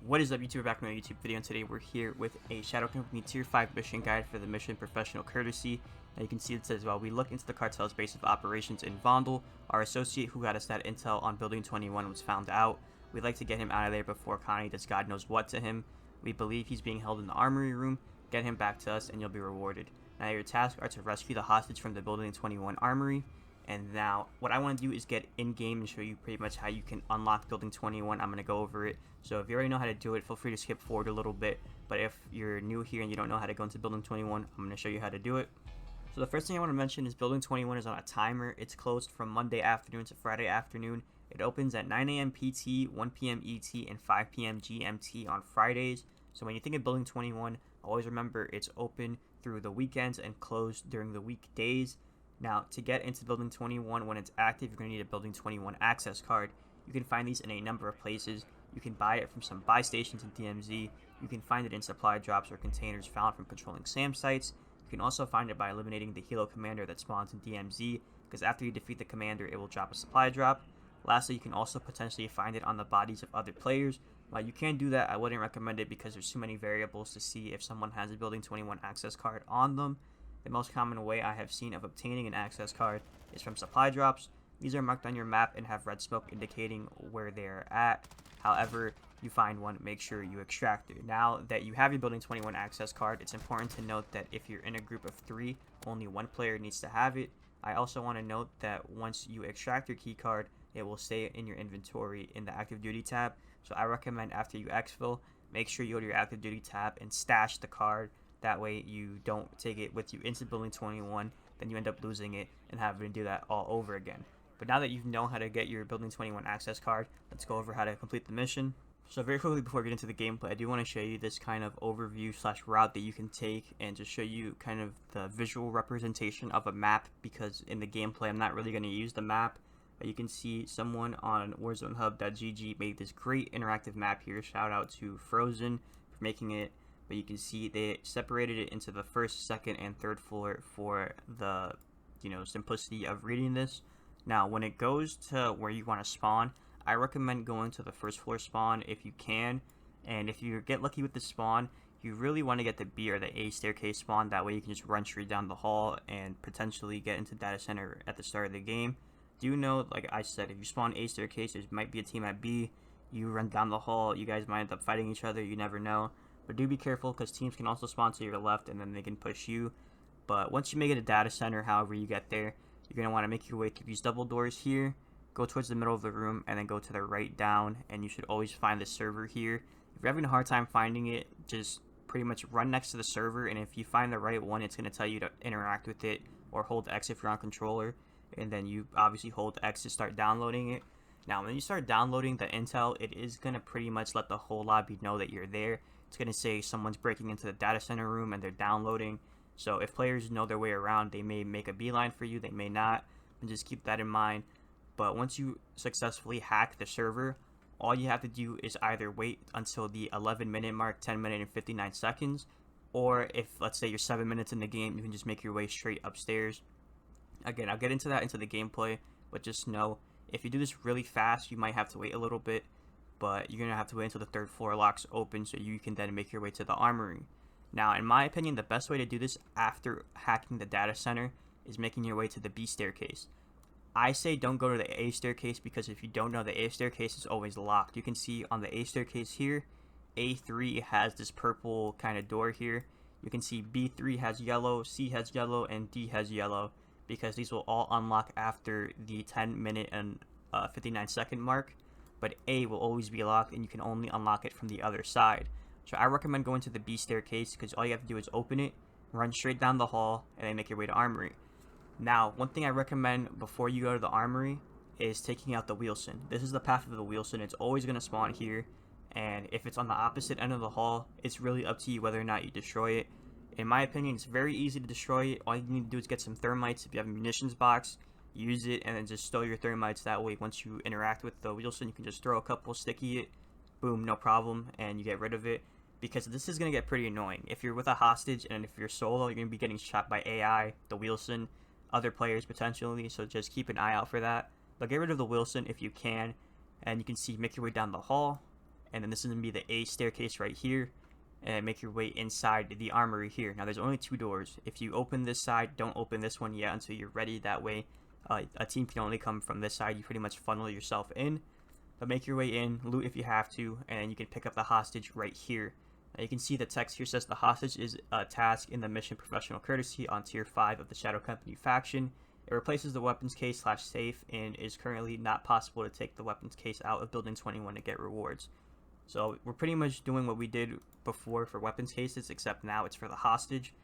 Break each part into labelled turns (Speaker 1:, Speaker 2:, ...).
Speaker 1: What is up, YouTube? Back with another YouTube video, and today we're here with a Shadow Company Tier 5 mission guide for the mission Professional Courtesy. Now you can see it says, while we look into the cartel's base of operations in Vondel, our associate who got us that intel on Building 21 was found out. We'd like to get him out of there before Connie does God knows what to him. We believe he's being held in the armory room. Get him back to us and you'll be rewarded. Now your tasks are to rescue the hostage from the Building 21 armory. And now, what I want to do is get in-game and show you pretty much how you can unlock Building 21. I'm going to go over it. So if you already know how to do it, feel free to skip forward a little bit. But if you're new here and you don't know how to go into Building 21, I'm going to show you how to do it. So the first thing I want to mention is Building 21 is on a timer. It's closed from Monday afternoon to Friday afternoon. It opens at 9 a.m. PT, 1 p.m. ET, and 5 p.m. GMT on Fridays. So when you think of Building 21, always remember it's open through the weekends and closed during the weekdays. Now, to get into Building 21 when it's active, you're going to need a Building 21 access card. You can find these in a number of places. You can buy it from some buy stations in DMZ. You can find it in supply drops or containers found from controlling SAM sites. You can also find it by eliminating the Helo commander that spawns in DMZ, because after you defeat the commander, it will drop a supply drop. Lastly, you can also potentially find it on the bodies of other players. While you can do that, I wouldn't recommend it because there's too many variables to see if someone has a Building 21 access card on them. The most common way I have seen of obtaining an access card is from supply drops. These are marked on your map and have red smoke indicating where they're at. However, you find one, make sure you extract it. Now that you have your Building 21 access card, it's important to note that if you're in a group of 3, only one player needs to have it. I also want to note that once you extract your key card, it will stay in your inventory in the active duty tab. So I recommend after you exfil, make sure you go to your active duty tab and stash the card. That way you don't take it with you into Building 21, then you end up losing it and having to do that all over again. But now that you know how to get your Building 21 access card, let's go over how to complete the mission. So very quickly before we get into the gameplay, I do want to show you this kind of overview / route that you can take and just show you kind of the visual representation of a map, because in the gameplay I'm not really going to use the map. But you can see someone on warzonehub.gg made this great interactive map here. Shout out to Frozen for making it. But you can see they separated it into the first, second, and third floor for the, simplicity of reading this. Now, when it goes to where you want to spawn, I recommend going to the first floor spawn if you can. And if you get lucky with the spawn, you really want to get the B or the A staircase spawn. That way you can just run straight down the hall and potentially get into data center at the start of the game. Do know, like I said, if you spawn A staircase, there might be a team at B. You run down the hall, you guys might end up fighting each other, you never know. But do be careful, because teams can also spawn to your left and then they can push you. But once you make it a data center, however you get there, you're going to want to make your way through these double doors here, go towards the middle of the room, and then go to the right down, and you should always find the server here. If you're having a hard time finding it, just pretty much run next to the server, and if you find the right one, it's going to tell you to interact with it, or hold X if you're on controller, and then you obviously hold X to start downloading it. Now, when you start downloading the intel, it is going to pretty much let the whole lobby know that you're there. It's going to say someone's breaking into the data center room and they're downloading. So if players know their way around, they may make a beeline for you, they may not, and just keep that in mind. But once you successfully hack the server, all you have to do is either wait until the 11-minute mark, 10 minutes and 59 seconds, or if, let's say, you're 7 minutes in the game, you can just make your way straight upstairs. Again, I'll get into that into the gameplay, but just know, if you do this really fast, you might have to wait a little bit. But you're going to have to wait until the third floor locks open so you can then make your way to the armory. Now, in my opinion, the best way to do this after hacking the data center is making your way to the B staircase. I say don't go to the A staircase, because if you don't know, the A staircase is always locked. You can see on the A staircase here, A3 has this purple kind of door here. You can see B3 has yellow, C has yellow, and D has yellow, because these will all unlock after the 10-minute and 59-second mark. But A will always be locked, and you can only unlock it from the other side. So I recommend going to the B staircase, because all you have to do is open it, run straight down the hall, and then make your way to armory. Now, one thing I recommend before you go to the armory is taking out the Wilson. This is the path of the Wilson. It's always going to spawn here, and if it's on the opposite end of the hall, it's really up to you whether or not you destroy it. In my opinion, it's very easy to destroy it. All you need to do is get some thermites. If you have a munitions box, use it, and then just stow your thermites. That way, once you interact with the Wilson, you can just throw a couple, sticky it, boom, no problem, and you get rid of it. Because this is going to get pretty annoying. If you're with a hostage, and if you're solo, you're going to be getting shot by AI, the Wilson, other players potentially, so just keep an eye out for that. But get rid of the Wilson if you can, and you can see, make your way down the hall, and then this is going to be the A staircase right here, and make your way inside the armory here. Now there's only 2 doors. If you open this side, don't open this one yet until you're ready. That way a team can only come from this side. You pretty much funnel yourself in, but make your way in, loot if you have to, and you can pick up the hostage right here. Now you can see the text here says the hostage is a task in the mission professional courtesy on tier 5 of the Shadow Company faction. It replaces the weapons case / safe and is currently not possible to take the weapons case out of building 21 to get rewards. So we're pretty much doing what we did before for weapons cases, except now it's for the hostage.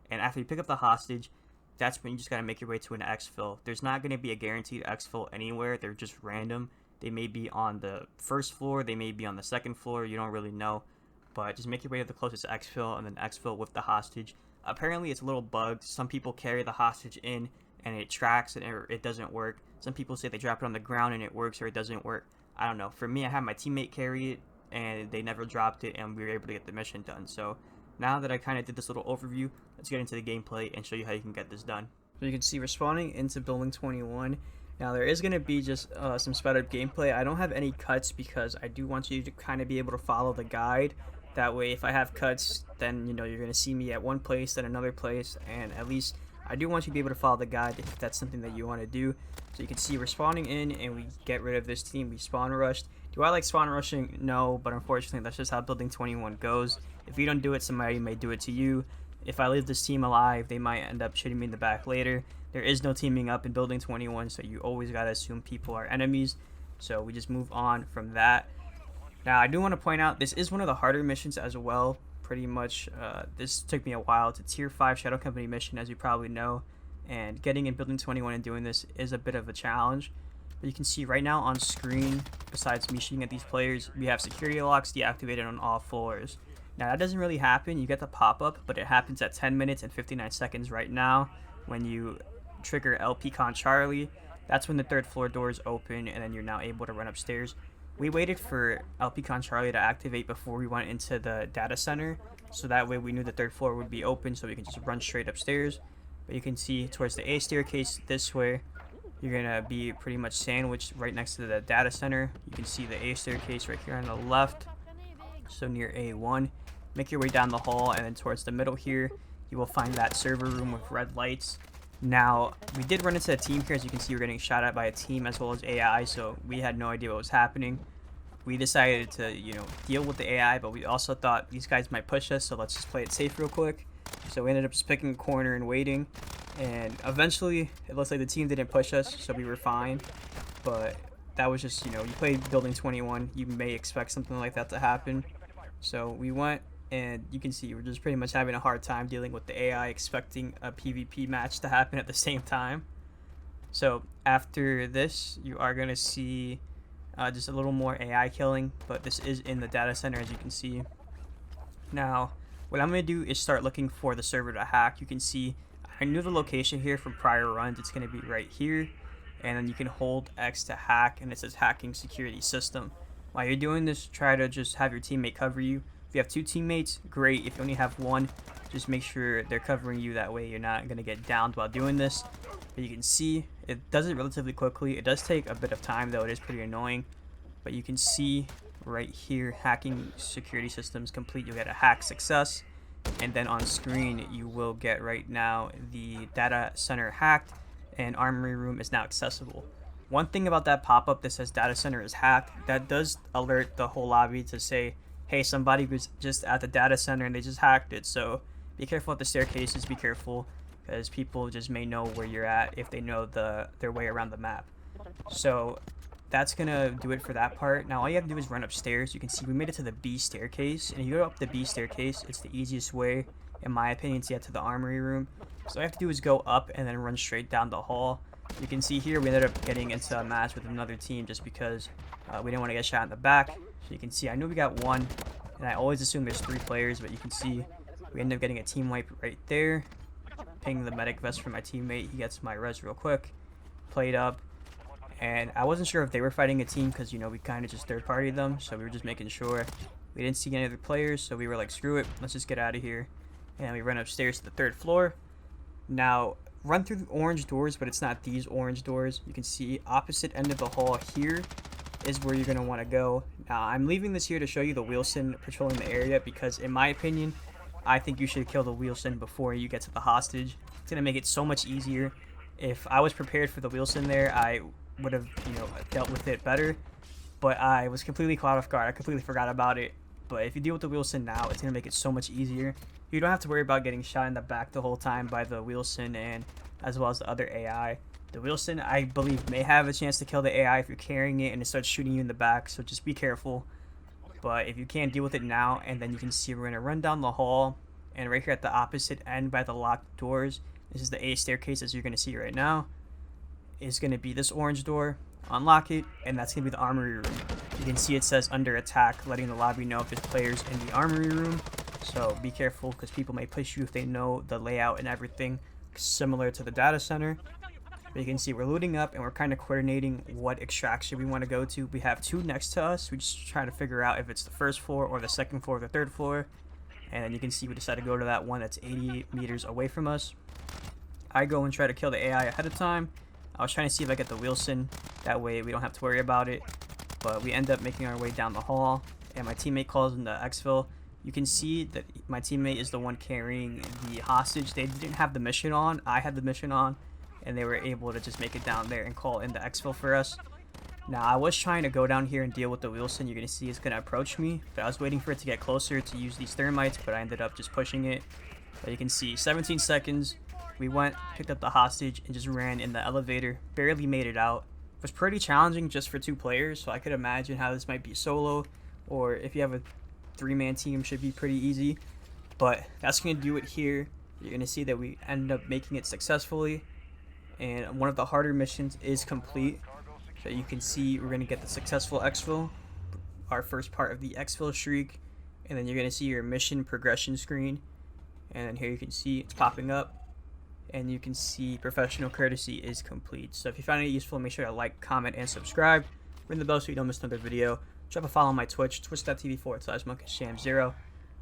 Speaker 1: And after you pick up the hostage, that's when you just gotta make your way to an exfil. There's not gonna be a guaranteed exfil anywhere. They're just random. They may be on the first floor, they may be on the second floor, you don't really know. But just make your way to the closest exfil and then exfil with the hostage. Apparently it's a little bugged. Some people carry the hostage in and it tracks and it doesn't work. Some people say they drop it on the ground and it works or it doesn't work. I don't know. For me, I had my teammate carry it and they never dropped it and we were able to get the mission done. So now that I kind of did this little overview, let's get into the gameplay and show you how you can get this done. So you can see we're spawning into building 21. Now there is going to be just some sped up gameplay. I don't have any cuts because I do want you to kind of be able to follow the guide. That way if I have cuts, then you know you're going to see me at one place, then another place, and at least I do want you to be able to follow the guide if that's something that you want to do. So you can see we're spawning in and we get rid of this team. We spawn rushed. Do I like spawn rushing? No, but unfortunately that's just how building 21 goes. If you don't do it, somebody may do it to you. If I leave this team alive, they might end up shooting me in the back later. There is no teaming up in building 21, so you always gotta assume people are enemies. So we just move on from that. Now I do want to point out this is one of the harder missions as well. Pretty much this took me a while. It's a tier 5 Shadow Company mission, as you probably know, and getting in building 21 and doing this is a bit of a challenge. But you can see right now on screen, besides me shooting at these players, we have security locks deactivated on all floors. Now that doesn't really happen. You get the pop-up, but it happens at 10 minutes and 59 seconds right now when you trigger LP Con Charlie. That's when the 3rd floor doors open and then you're now able to run upstairs. We waited for LP Con Charlie to activate before we went into the data center, so that way we knew the 3rd floor would be open so we can just run straight upstairs. But you can see towards the A staircase this way, you're gonna be pretty much sandwiched right next to the data center. You can see the A staircase right here on the left, so near A1. Make your way down the hall and then towards the middle here, you will find that server room with red lights. Now, we did run into a team here. As you can see, we're getting shot at by a team as well as AI, so we had no idea what was happening. We decided to, deal with the AI, but we also thought these guys might push us, so let's just play it safe real quick. So we ended up just picking a corner and waiting, and eventually, it looks like the team didn't push us, so we were fine. But that was just, you play building 21, you may expect something like that to happen. So we went, and you can see we're just pretty much having a hard time dealing with the AI, expecting a PvP match to happen at the same time. So after this, you are going to see just a little more AI killing, but this is in the data center, as you can see. Now, what I'm going to do is start looking for the server to hack. You can see I knew the location here from prior runs. It's going to be right here, and then you can hold X to hack, and it says hacking security system. While you're doing this, try to just have your teammate cover you. If you have 2 teammates, great. If you only have 1, just make sure they're covering you. That way you're not going to get downed while doing this. But you can see it does it relatively quickly. It does take a bit of time, though. It is pretty annoying. But you can see right here, hacking security systems complete. You'll get a hack success. And then on screen, you will get right now the data center hacked and armory room is now accessible. One thing about that pop-up that says data center is hacked, that does alert the whole lobby to say, hey, somebody was just at the data center and they just hacked it. So be careful at the staircases, be careful, because people just may know where you're at if they know their way around the map. So that's gonna do it for that part. Now all you have to do is run upstairs. You can see we made it to the B staircase, and if you go up the B staircase, it's the easiest way, in my opinion, to get to the armory room. So all you have to do is go up and then run straight down the hall. You can see here we ended up getting into a match with another team just because we didn't want to get shot in the back. So you can see I knew we got 1, and I always assume there's 3 players, but you can see we ended up getting a team wipe right there. Ping the medic vest for my teammate. He gets my res real quick. Played up, and I wasn't sure if they were fighting a team because we kind of just third-partied them, so we were just making sure. We didn't see any other players, so we were like, screw it, let's just get out of here. And we ran upstairs to the 3rd floor. Now run through the orange doors, but it's not these orange doors. You can see opposite end of the hall here is where you're going to want to go. Now, I'm leaving this here to show you the Wheelson patrolling the area because, in my opinion, I think you should kill the Wheelson before you get to the hostage. It's going to make it so much easier. If I was prepared for the Wheelson there, I would have, dealt with it better. But I was completely caught off guard. I completely forgot about it. But if you deal with the Wheelson now, it's going to make it so much easier. You don't have to worry about getting shot in the back the whole time by the Wheelson and as well as the other AI. The Wheelson, I believe, may have a chance to kill the AI if you're carrying it and it starts shooting you in the back, so just be careful. But if you can't deal with it now, and then you can see we're going to run down the hall, and right here at the opposite end by the locked doors, this is the A staircase as you're going to see right now, is going to be this orange door. Unlock it, and that's going to be the armory room. You can see it says under attack, letting the lobby know if there's players in the armory room. So be careful because people may push you if they know the layout and everything, similar to the data center. But you can see we're looting up and we're kind of coordinating what extraction we want to go to. We have two next to us. We just try to figure out if it's the first floor or the second floor or the third floor. And then you can see we decided to go to that one that's 80 meters away from us. I go and try to kill the AI ahead of time. I was trying to see if I get the Wheelson. That way we don't have to worry about it. But we end up making our way down the hall. And my teammate calls in the exfil. You can see that my teammate is the one carrying the hostage. They didn't have the mission on. I had the mission on. And they were able to just make it down there and call in the exfil for us. Now, I was trying to go down here and deal with the Wheelson. You're going to see it's going to approach me. But I was waiting for it to get closer to use these thermites. But I ended up just pushing it. But you can see 17 seconds. We went, picked up the hostage, and just ran in the elevator. Barely made it out. It was pretty challenging just for 2 players. So I could imagine how this might be solo. Or if you have a 3-man team, should be pretty easy. But that's going to do it here. You're going to see that we ended up making it successfully. And one of the harder missions is complete. So you can see we're going to get the successful exfil, our first part of the exfil streak. And then you're going to see your mission progression screen. And then here you can see it's popping up. And you can see professional courtesy is complete. So if you found it useful, make sure to like, comment, and subscribe. Ring the bell so you don't miss another video. Drop a follow on my Twitch, twitch.tv/monkeysham0.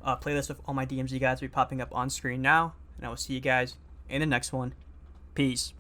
Speaker 1: Playlist of all my DMZ guides will be popping up on screen now. And I will see you guys in the next one. Peace.